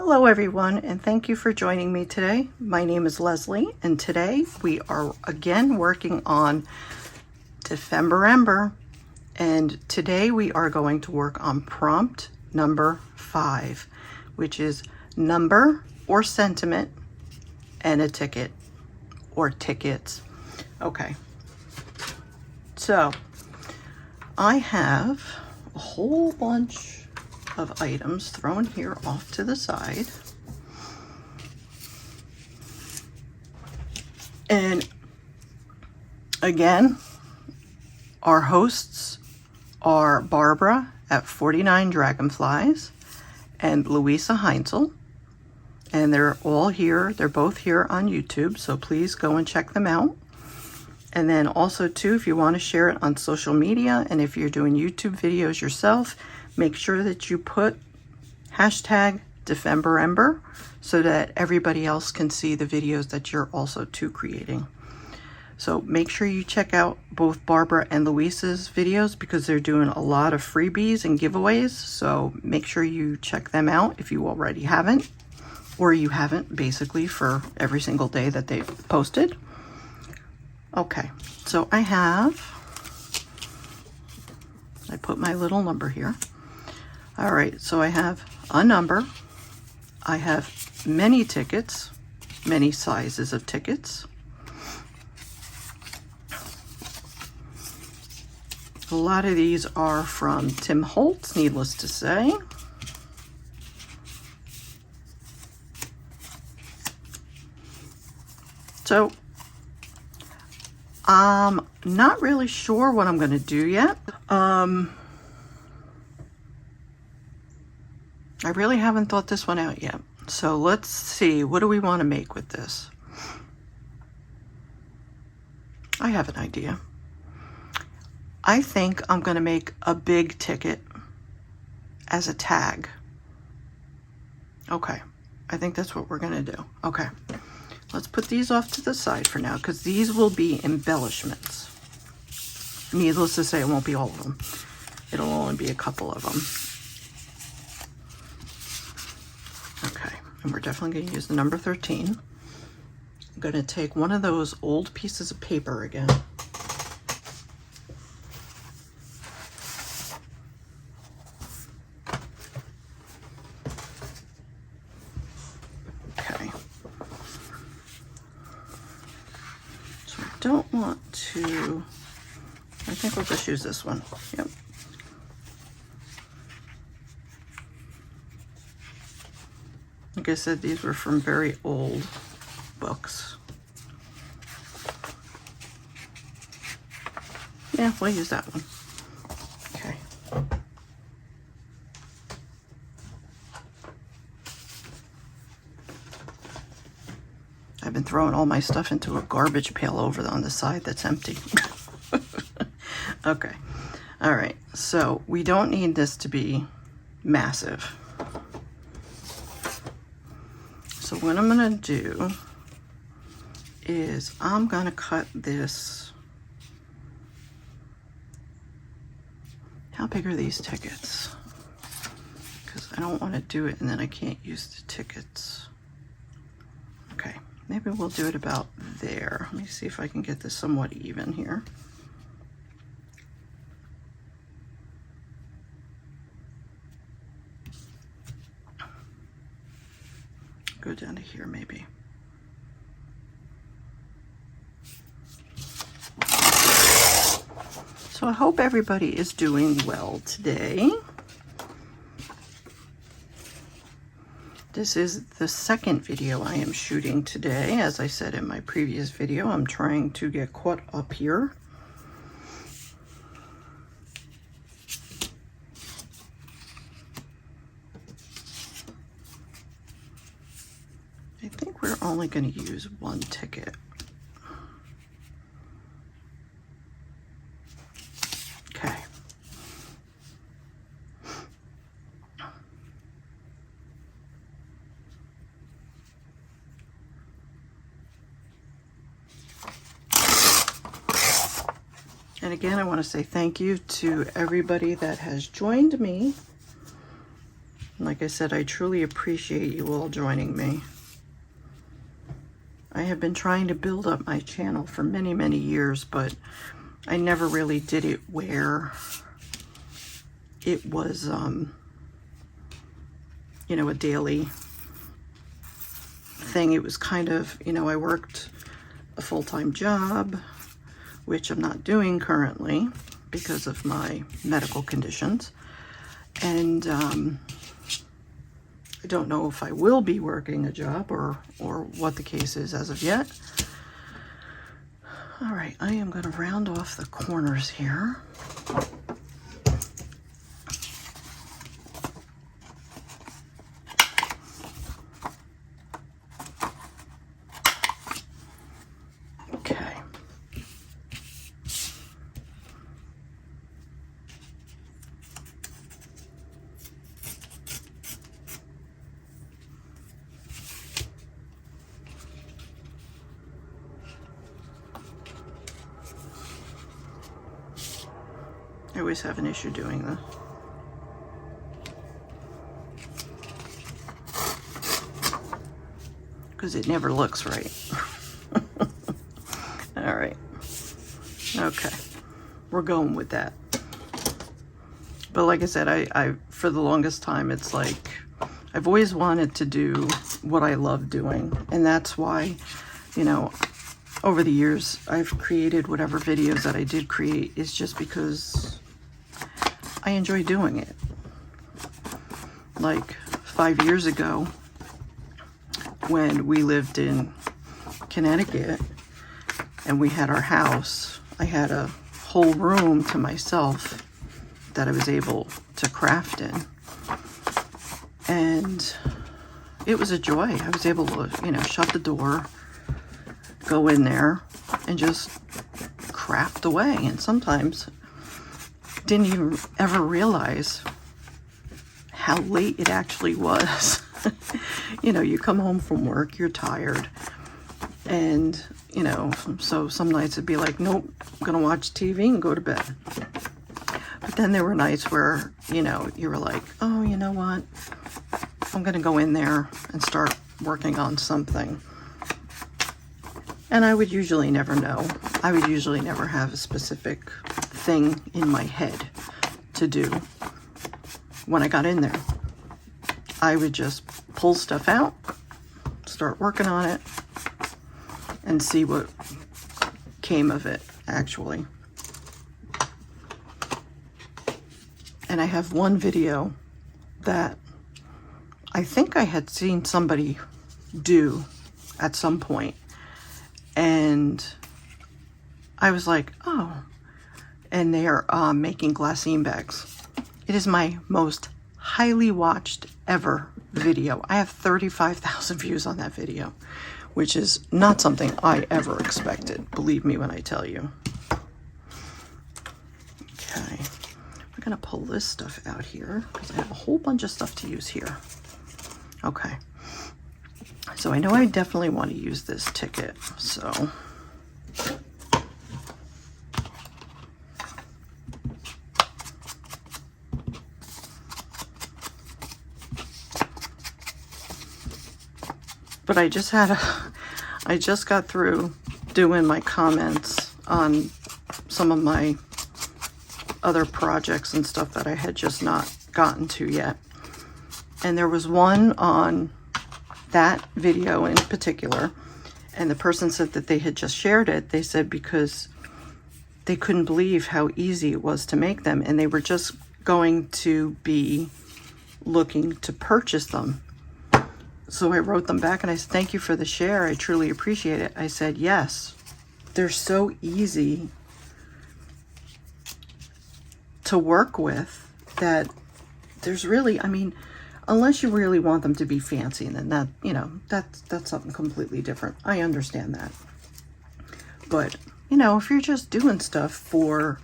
Hello everyone, and thank you for joining me today. My name is Leslie, and today we are again working on December Ember, and today we are going to work on prompt number 5, which is number or sentiment and a ticket or tickets. Okay, so I have a whole bunch of items thrown here off to the side, and again, our hosts are Barbara at 49 Dragonflies and Louisa Heinzel, and they're all here. They're both here on YouTube, so please go and check them out. And then also too, if you want to share it on social media, and if you're doing YouTube videos yourself, make sure that you put hashtag #DefemberEmber so that everybody else can see the videos that you're also too creating. So make sure you check out both Barbara and Louisa's videos because they're doing a lot of freebies and giveaways. So make sure you check them out if you already haven't, or you haven't basically for every single day that they've posted. Okay, so I put my little number here. All right, so I have a number. I have many tickets, many sizes of tickets. A lot of these are from Tim Holtz, needless to say. So I'm not really sure what I'm going to do yet. I really haven't thought this one out yet. So let's see, what do we want to make with this? I have an idea. I think I'm going to make a big ticket as a tag. Okay, I think that's what we're going to do. Okay, let's put these off to the side for now because these will be embellishments. Needless to say, it won't be all of them. It'll only be a couple of them. Okay, and we're definitely going to use the number 13. I'm going to take one of those old pieces of paper again. Okay. So I don't want to, I think we'll just use this one. Yep. Like I said, these were from very old books. Yeah, we'll use that one. Okay. I've been throwing all my stuff into a garbage pail over on the side that's empty. Okay. All right. So we don't need this to be massive. So what I'm going to do is I'm going to cut this. How big are these tickets? Because I don't want to do it and then I can't use the tickets. Okay, maybe we'll do it about there. Let me see if I can get this somewhat even here. Go down to here maybe. So I hope everybody is doing well today. This is the second video I am shooting today. As I said in my previous video, I'm trying to get caught up here. I think we're only going to use one ticket. Okay. And again, I want to say thank you to everybody that has joined me Like I said, I truly appreciate you all joining me. I have been trying to build up my channel for many, many years, but I never really did it where it was, you know, a daily thing. It was kind of, you know, I worked a full-time job, which I'm not doing currently because of my medical conditions. And I don't know if I will be working a job or what the case is as of yet. All right, I am going to round off the corners here. Okay. I always have an issue doing this. Because it never looks right. All right. Okay. We're going with that. But like I said, I for the longest time, it's like I've always wanted to do what I love doing. And that's why, you know, over the years, I've created whatever videos that I did create is just because I enjoy doing it. Like 5 years ago, when we lived in Connecticut and we had our house, I had a whole room to myself that I was able to craft in. And it was a joy. I was able to, you know, shut the door, go in there and just craft away. And sometimes didn't even ever realize how late it actually was. You know, you come home from work, you're tired, and you know, so some nights it'd be like, nope, I'm gonna watch TV and go to bed. But then there were nights where, you know, you were like, oh, you know what, I'm gonna go in there and start working on something. And I would usually never know. I would usually never have a specific thing in my head to do when I got in there. I would just pull stuff out, start working on it, and see what came of it, actually. And I have one video that I think I had seen somebody do at some point, and I was like, oh, and they are making glassine bags. It is my most highly watched ever video. I have 35,000 views on that video, which is not something I ever expected, believe me when I tell you. Okay, we're gonna pull this stuff out here because I have a whole bunch of stuff to use here. Okay, so I know I definitely want to use this ticket, so but I just got through doing my comments on some of my other projects and stuff that I had just not gotten to yet. And there was one on that video in particular, and the person said that they had just shared it. They said because they couldn't believe how easy it was to make them, and they were just going to be looking to purchase them. So I wrote them back and I said, thank you for the share. I truly appreciate it. I said, yes, they're so easy to work with that there's really, I mean, unless you really want them to be fancy, and then that, you know, that's something completely different. I understand that. But, you know, if you're just doing stuff for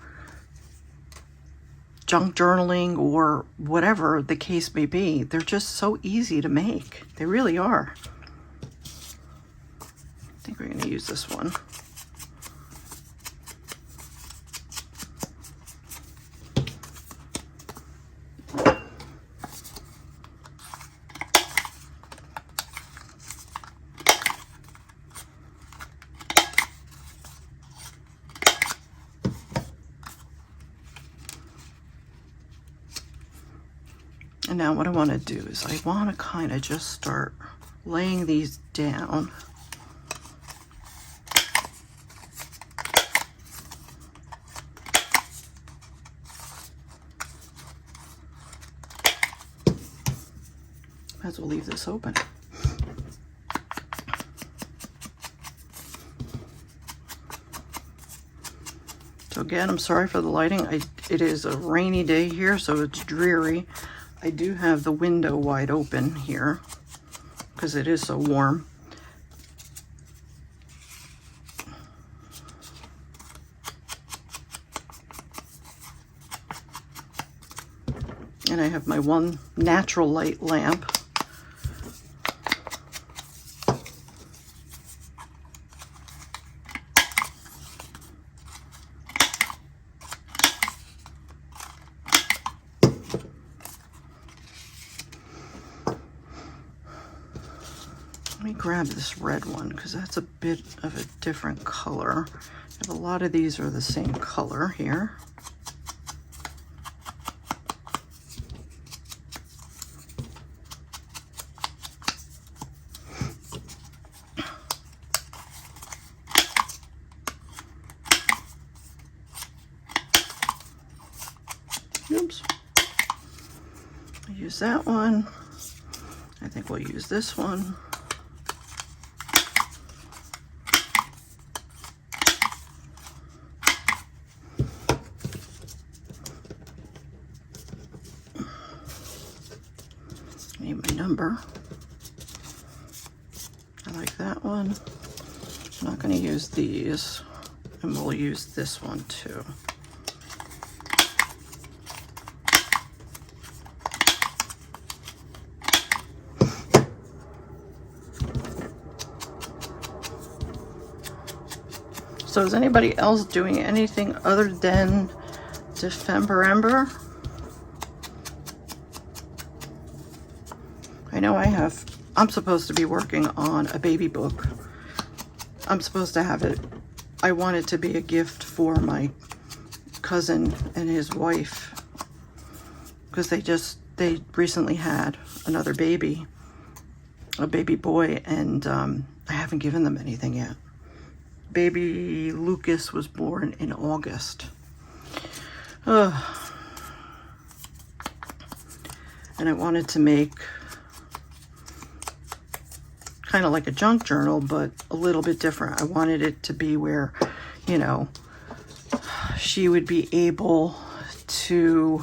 junk journaling or whatever the case may be, they're just so easy to make. They really are. I think we're going to use this one. And now what I want to do is I want to kind of just start laying these down. Might as well leave this open. So again, I'm sorry for the lighting. It is a rainy day here, so it's dreary. I do have the window wide open here because it is so warm. And I have my one natural light lamp. Let me grab this red one because that's a bit of a different color. A lot of these are the same color here. Oops. I use that one. I think we'll use this one. Need my number. I like that one. I'm not going to use these, and we'll use this one too. So is anybody else doing anything other than December? I know I'm supposed to be working on a baby book. I'm supposed to have it. I want it to be a gift for my cousin and his wife because they recently had another baby, a baby boy, and I haven't given them anything yet. Baby Lucas was born in August. And I wanted to make kind of like a junk journal, but a little bit different. I wanted it to be where, you know, she would be able to,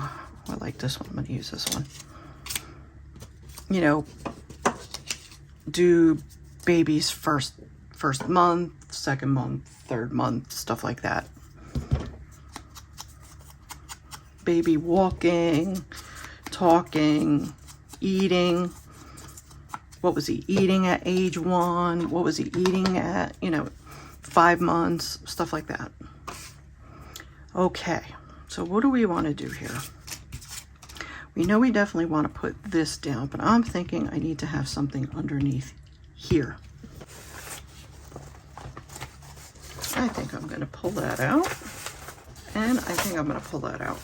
I like this one, I'm going to use this one, you know, do baby's first month, second month, third month, stuff like that. Baby walking, talking, eating. What was he eating at age 1? What was he eating at, 5 months, stuff like that. Okay, so what do we want to do here? We know we definitely want to put this down, but I'm thinking I need to have something underneath here. I think I'm going to pull that out, and I think I'm going to pull that out.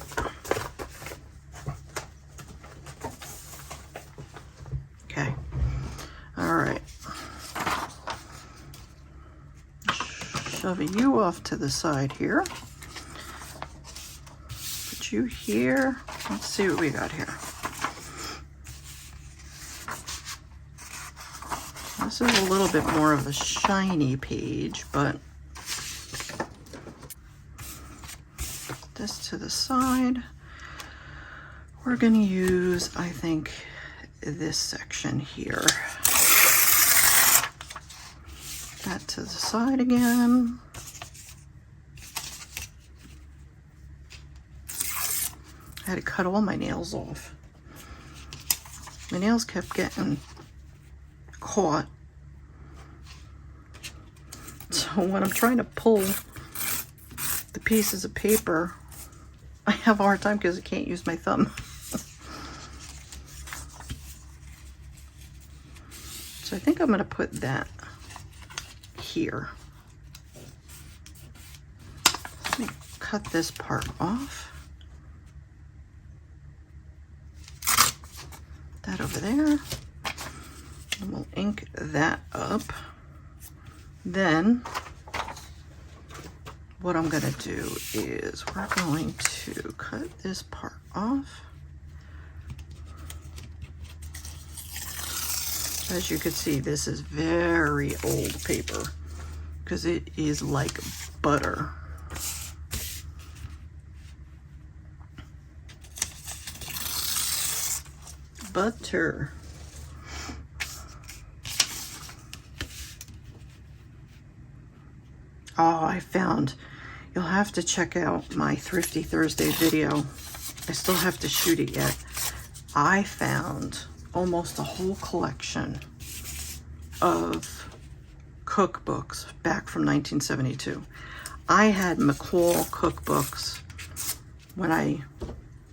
Okay. All right. Shove you off to the side here. Put you here. Let's see what we got here. This is a little bit more of a shiny page, but this to the side. We're going to use, I think, this section here. That to the side again. I had to cut all my nails off. My nails kept getting caught. So when I'm trying to pull the pieces of paper, I have a hard time because I can't use my thumb. So I think I'm going to put that here. Let me cut this part off. that over there. And we'll ink that up. Then what I'm gonna do is we're going to cut this part off. As you can see, this is very old paper because it is like butter. Butter. Oh, I found, you'll have to check out my Thrifty Thursday video. I still have to shoot it yet. I found almost a whole collection of cookbooks back from 1972. I had McCall cookbooks when I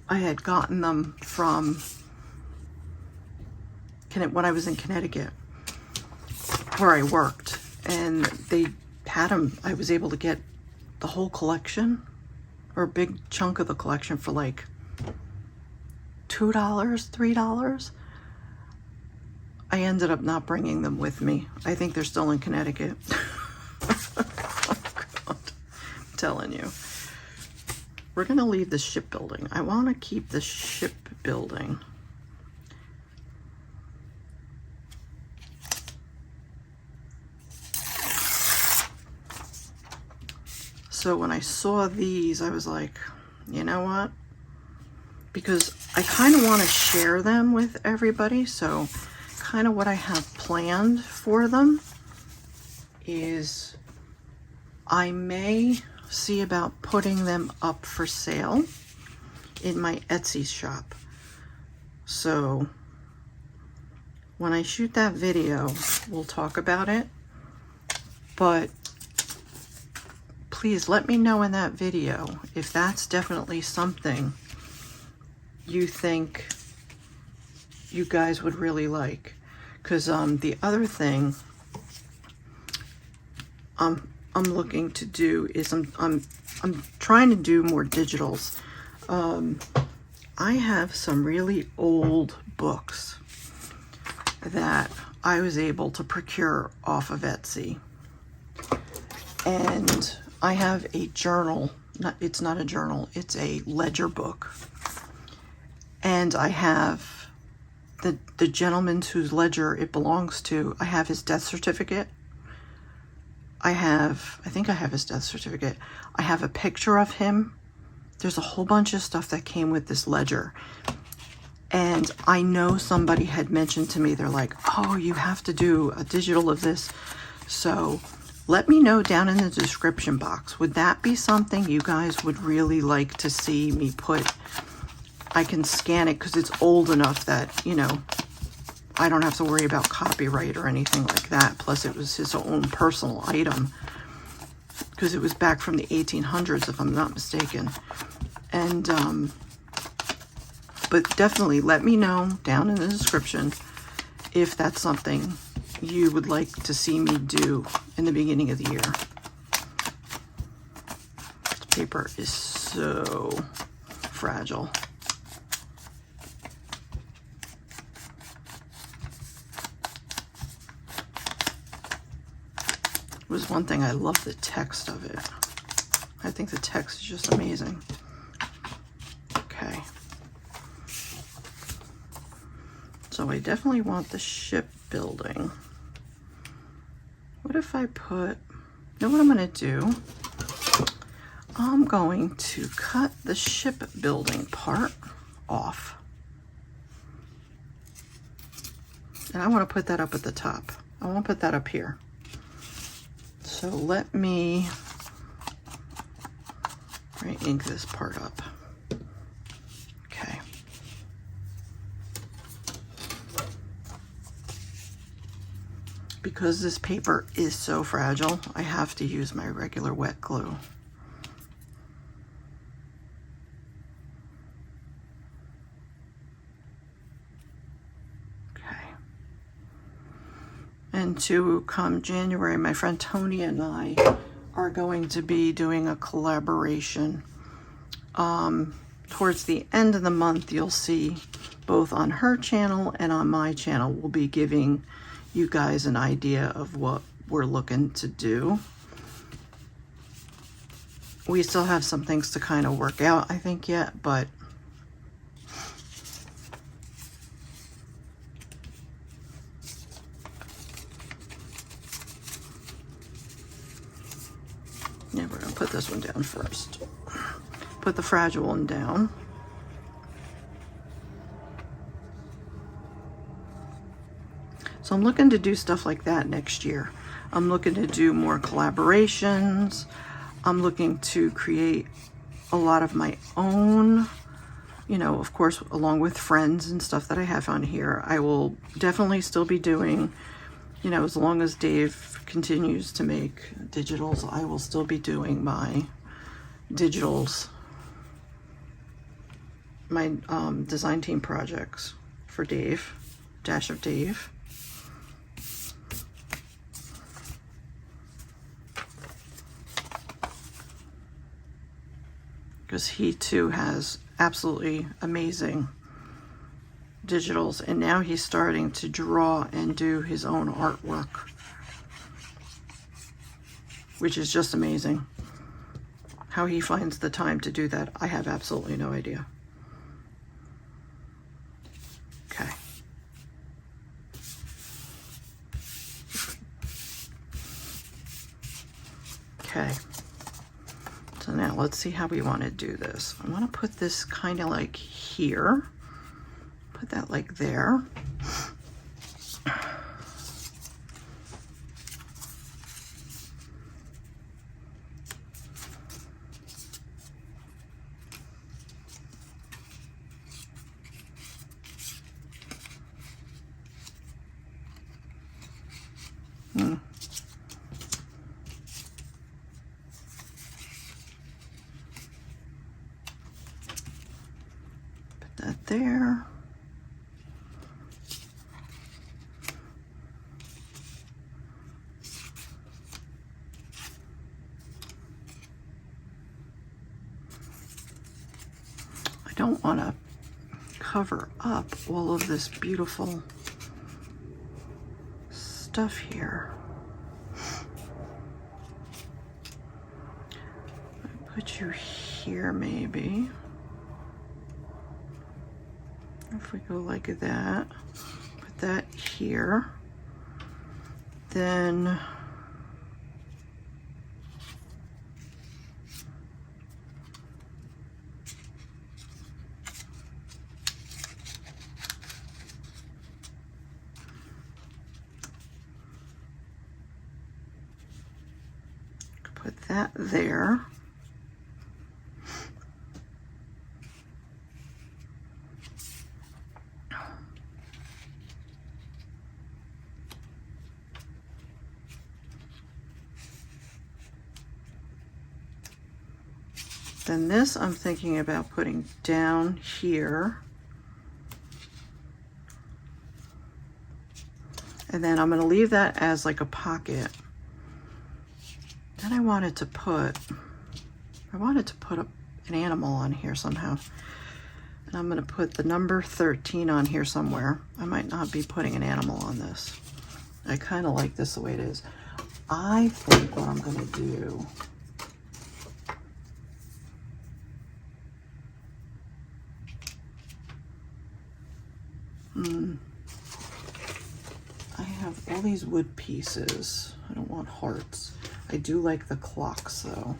had gotten them from when I was in Connecticut, where I worked, and they had them. I was able to get the whole collection, or a big chunk of the collection, for like $2, $3. I ended up not bringing them with me. I think they're still in Connecticut. Oh God, I'm telling you. We're gonna leave the shipbuilding. I wanna keep the shipbuilding. So when I saw these, I was like, you know what? Because I kind of want to share them with everybody. So kind of what I have planned for them is I may see about putting them up for sale in my Etsy shop. So when I shoot that video, we'll talk about it. But please let me know in that video if that's definitely something you think you guys would really like. Because the other thing I'm looking to do is I'm trying to do more digitals. I have some really old books that I was able to procure off of Etsy, and I have a journal. It's not a journal, it's a ledger book. And I have the gentleman whose ledger it belongs to. I have his death certificate. I think I have his death certificate. I have a picture of him. There's a whole bunch of stuff that came with this ledger. And I know somebody had mentioned to me, they're like, oh, you have to do a digital of this. So let me know down in the description box. Would that be something you guys would really like to see me put? I can scan it because it's old enough that, you know, I don't have to worry about copyright or anything like that. Plus it was his own personal item because it was back from the 1800s, if I'm not mistaken. And, but definitely let me know down in the description if that's something you would like to see me do in the beginning of the year. This paper is so fragile. It was one thing, I love the text of it. I think the text is just amazing. Okay. So I definitely want the shipbuilding. What if I put, you know what I'm gonna do? I'm going to cut the shipbuilding part off. And I wanna put that up at the top. I wanna put that up here. So let me ink this part up. Okay. Because this paper is so fragile, I have to use my regular wet glue. And to come January, my friend Tony and I are going to be doing a collaboration. Towards the end of the month, you'll see both on her channel and on my channel, will be giving you guys an idea of what we're looking to do. We still have some things to kind of work out, I think, yet, but yeah, we're gonna put this one down first. Put the fragile one down. So I'm looking to do stuff like that next year. I'm looking to do more collaborations. I'm looking to create a lot of my own, you know, of course, along with friends and stuff that I have on here. I will definitely still be doing, you know, as long as Dave continues to make digitals, I will still be doing my digitals, my design team projects for Dave, Dash of Dave. Because he too has absolutely amazing digitals, and now he's starting to draw and do his own artwork, which is just amazing. How he finds the time to do that, I have absolutely no idea. Okay. Okay. So now let's see how we want to do this. I want to put this kind of like here. Put that like there. That there. I don't want to cover up all of this beautiful stuff here. I'll put you here maybe. If we go like that, put that here, then put that there. Then this I'm thinking about putting down here. And then I'm going to leave that as like a pocket. Then I wanted to put an animal on here somehow. And I'm going to put the number 13 on here somewhere. I might not be putting an animal on this. I kind of like this the way it is. I think what I'm going to do, I have all these wood pieces. I don't want hearts. I do like the clocks though.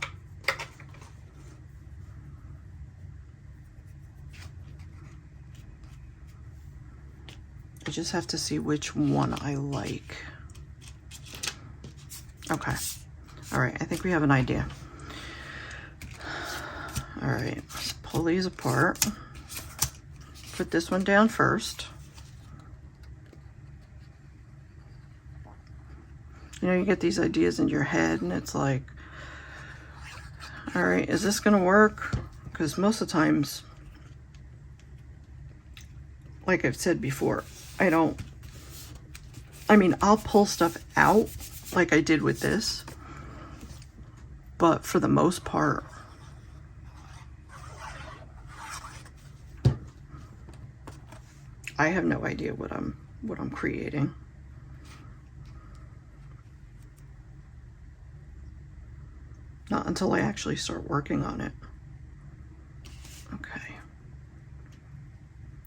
I just have to see which one I like. Okay. All right, I think we have an idea. All right, let's pull these apart. Put this one down first. You know, you get these ideas in your head and it's like, all right, is this gonna work? Because most of the times, like I've said before, I'll pull stuff out like I did with this, but for the most part, I have no idea what I'm creating. Not until I actually start working on it. Okay.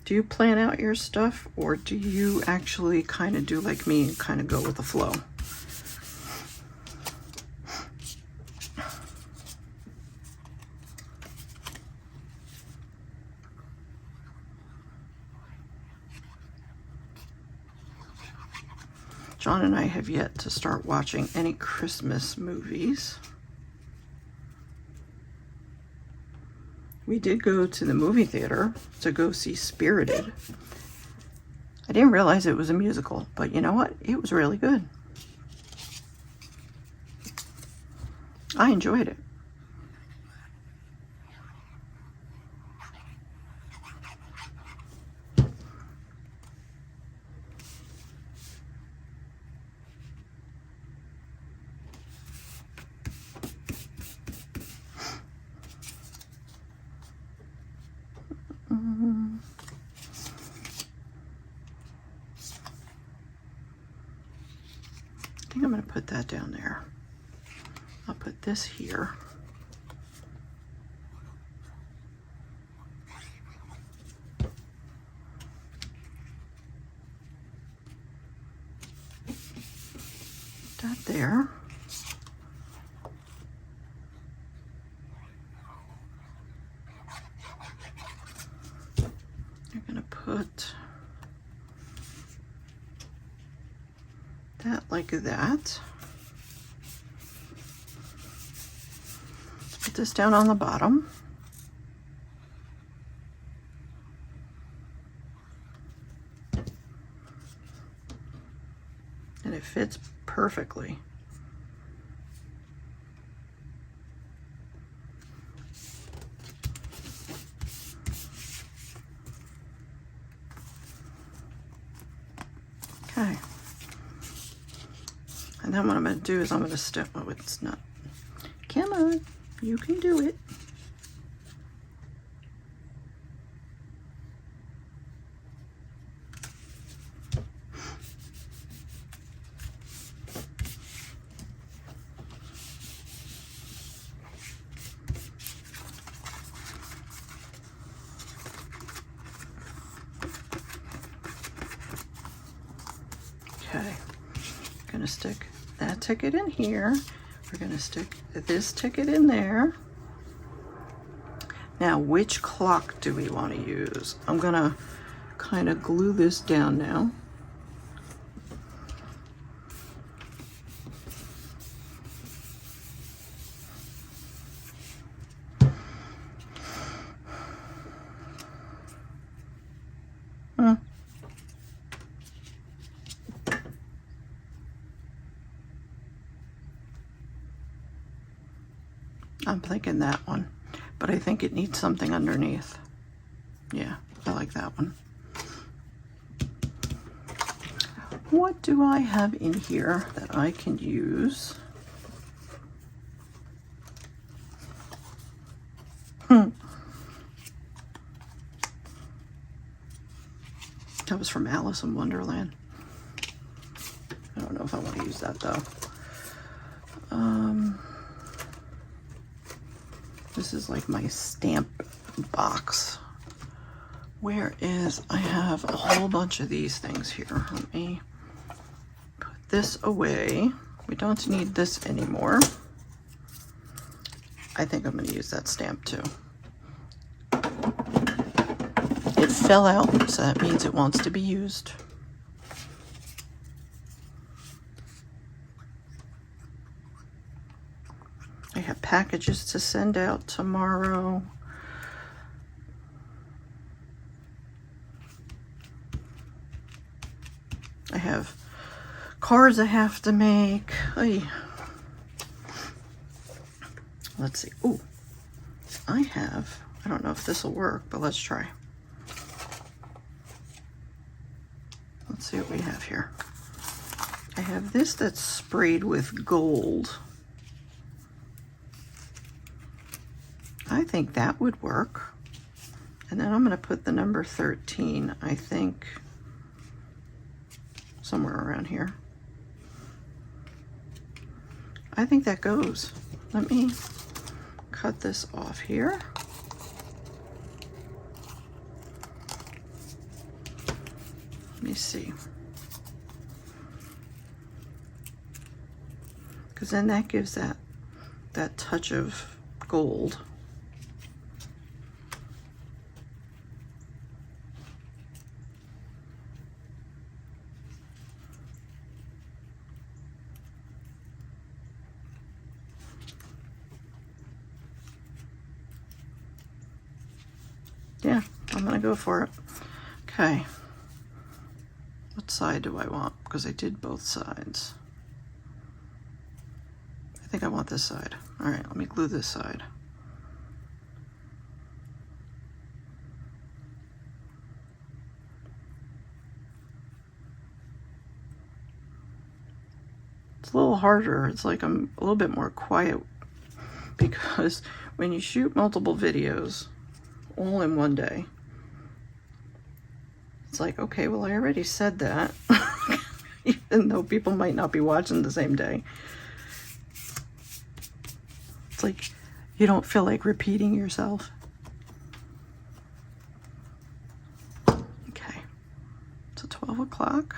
Do you plan out your stuff, or do you actually kind of do like me and kind of go with the flow? John and I have yet to start watching any Christmas movies. We did go to the movie theater to go see Spirited. I didn't realize it was a musical, but you know what? It was really good. I enjoyed it. I think I'm going to put that down there. I'll put this here. That there. I'm going to put that like that. Let's put this down on the bottom. And it fits perfectly. Okay. And then what I'm going to do is I'm going to step, oh, it's not. Come on, you can do it. Okay, I'm going to stick that ticket in here. We're going to stick this ticket in there. Now, which clock do we want to use? I'm going to kind of glue this down now. I'm thinking that one, but I think it needs something underneath. Yeah, I like that one. What do I have in here that I can use? That was from Alice in Wonderland. I don't know if I want to use that though. This is like my stamp box. Where is, I have a whole bunch of these things here. Let me put this away. We don't need this anymore. I think I'm going to use that stamp too. It fell out, so that means it wants to be used. I have packages to send out tomorrow. I have cards I have to make. Oy. Let's see. Oh, I don't know if this will work, but let's try. Let's see what we have here. I have this that's sprayed with gold. I think that would work. And then I'm going to put the number 13, I think, somewhere around here. I think that goes. Let me cut this off here. Let me see. Because then that gives that touch of gold. Yeah, I'm gonna go for it. Okay. What side do I want? Because I did both sides. I think I want this side. All right, let me glue this side. It's a little harder. It's like I'm a little bit more quiet because when you shoot multiple videos all in one day, it's like, okay, well, I already said that, even though people might not be watching the same day. It's like you don't feel like repeating yourself. Okay, so 12 o'clock.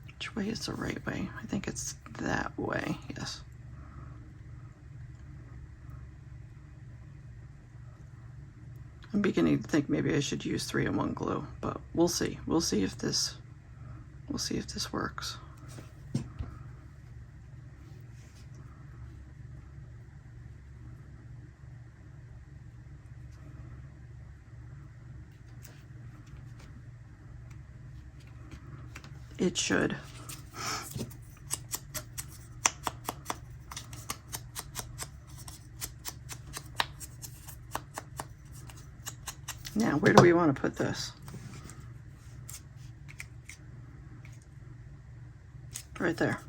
Which way is the right way? I think it's that way, yes. I'm beginning to think maybe I should use 3-in-1 glue, but we'll see. We'll see if this works. It should. Now, where do we want to put this? Right there.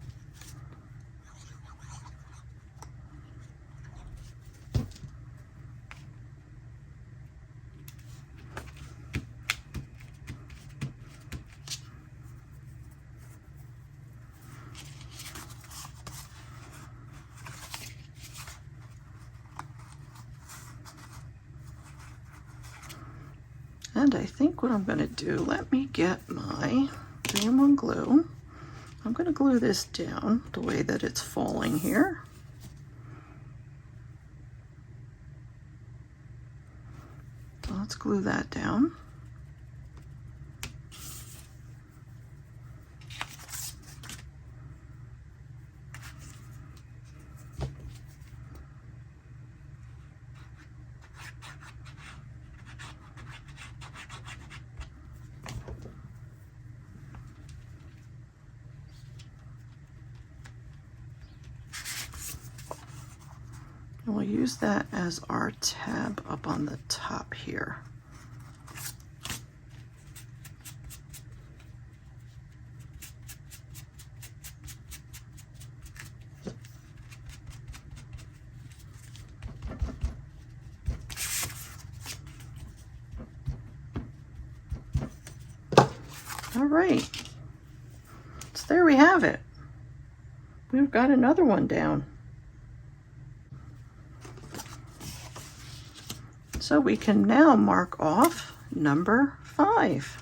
And I think what I'm going to do, let me get my 3-in-1 glue. I'm going to glue this down the way that it's falling here. So let's glue that down. And we'll use that as our tab up on the top here. All right, so there we have it. We've got another one down. So we can now mark off number 5.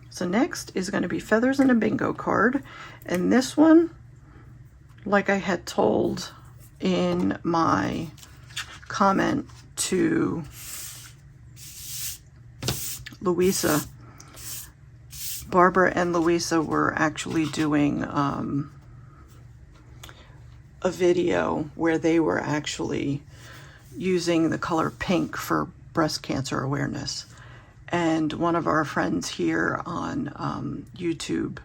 So next is going to be feathers and a bingo card. And this one, like I had told in my comment to Louisa, Barbara and Louisa were actually doing a video where they were actually using the color pink for breast cancer awareness. And one of our friends here on YouTube,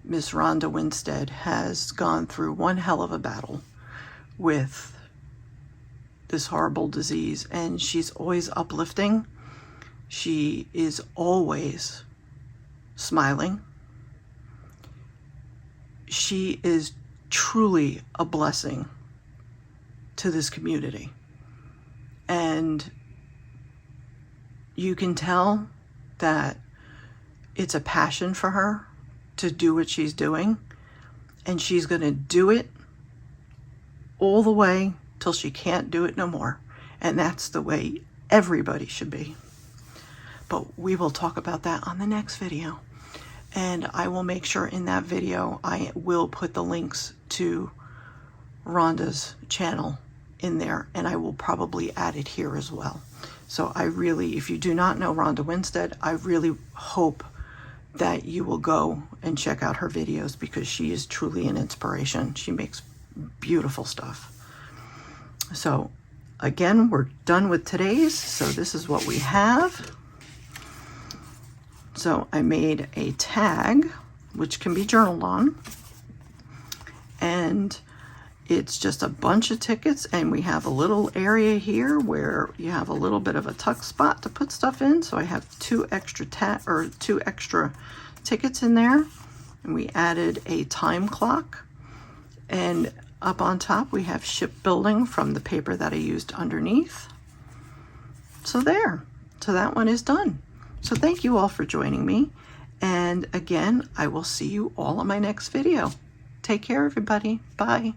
Miss Rhonda Winstead, has gone through one hell of a battle with this horrible disease, and she's always uplifting. She is always smiling. She is truly a blessing to this community. and you can tell that it's a passion for her to do what she's doing, and she's going to do it all the way till she can't do it no more. And that's the way everybody should be. But we will talk about that on the next video. And I will make sure in that video I will put the links to Rhonda's channel in there, and I will probably add it here as well. So I really, if you do not know Rhonda Winstead, I really hope that you will go and check out her videos, because she is truly an inspiration. She makes beautiful stuff. So again, we're done with today's. So this is what we have. So I made a tag, which can be journaled on, and it's just a bunch of tickets, and we have a little area here where you have a little bit of a tuck spot to put stuff in. So I have two extra tickets in there, and we added a time clock, and up on top we have shipbuilding from the paper that I used underneath. So there, so that one is done. So thank you all for joining me, and again, I will see you all in my next video. Take care, everybody. Bye.